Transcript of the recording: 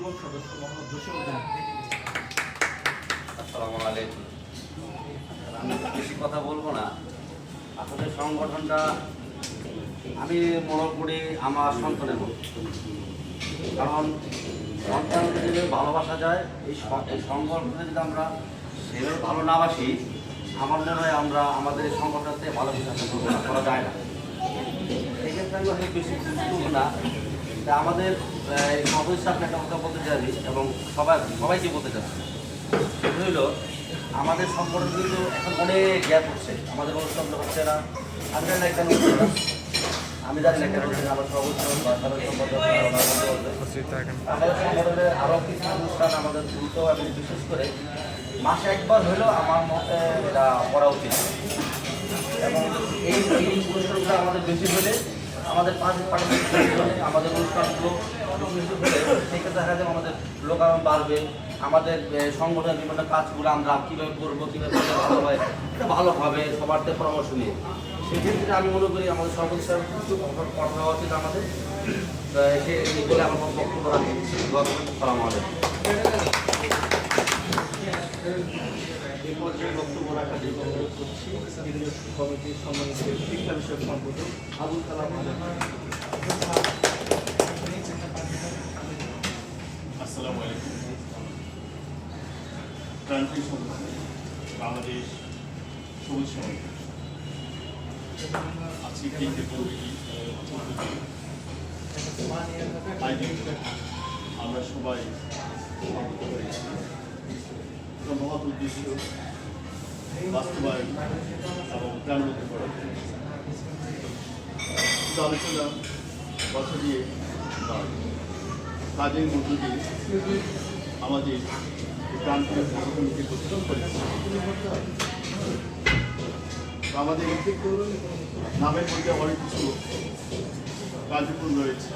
যুবক সদস্য মোহাম্মদ জসিমউদ্দিন। আসসালামু আলাইকুম। আমি বেশি কথা বলবো না। আসলে সংগঠনটা আমি মনে করি আমার সন্তানের মতো, কারণ সন্তানকে যদি ভালোবাসা যায়, এই সংগঠনে যদি আমরা সেভাবে ভালো না বাসি, আমার মনে হয় আমরা আমাদের এই সংগঠনতে ভালো কিছু করা যায় না। সেক্ষেত্রে আমি অনেক বেশি গুরুত্বপূর্ণ না। তা আমাদের এই সদস্য আপনি একটা কথা বলতে চাই এবং সবাইকে বলতে চাচ্ছি, সেটা হইল আমাদের সংগঠন কিন্তু এখন অনেক গ্যাপ হচ্ছে, আমাদের অনুষ্ঠানটা হচ্ছে না। আমি জানি না কেন হচ্ছে না, আমি জানি না কেন হচ্ছে না। আমার সদস্য বা সাধারণ সম্পাদক আমাদের সংগঠনের আরও কিছু অনুষ্ঠান আমাদের দ্রুত এবং বিশেষ করে মাসে একবার হলেও আমার মতে এটা করা উচিত। এবং এই অনুষ্ঠানগুলো আমাদের বেশি হলে আমাদের আমাদের অনুষ্ঠানগুলো বেশি হলে সেক্ষেত্রে দেখা যায় আমাদের লোকায়ন বাড়বে, আমাদের সংগঠনের বিভিন্ন কাজগুলো আমরা কীভাবে করবো, কীভাবে করলে ভালো হয়, এটা ভালো হবে সবার থেকে পরামর্শ নিয়ে। সেক্ষেত্রে আমি মনে করি আমাদের সর্বোচ্চ কিছু কথা হওয়া উচিত আমাদের। সে বলে আমার বক্তব্য রাখি। সালাম আলাইকুম। এই পর্যায়ে বক্তব্য রাখার জন্য অনুরোধ করছি কমিটির সম্মানিত শিক্ষা বিষয়ক সম্পাদক আবুল কালাম আজাদ। আসসালামু আলাইকুম। প্রান্তিক সংগঠন বাংলাদেশ সবুজ সমাজ আজকে কেন্দ্রে আমরা সবাই মহৎ উদ্দেশ্য বাস্তবায়ন এবং প্রাণবন্ত করা আলোচনা কথা দিয়ে বা কাজের মধ্য দিয়ে আমাদের প্রান্তীয় সংগঠনকে প্রতিষ্ঠান করেছে। আমাদের নামের মধ্যে অনেক কিছু কার্যক্রম রয়েছে।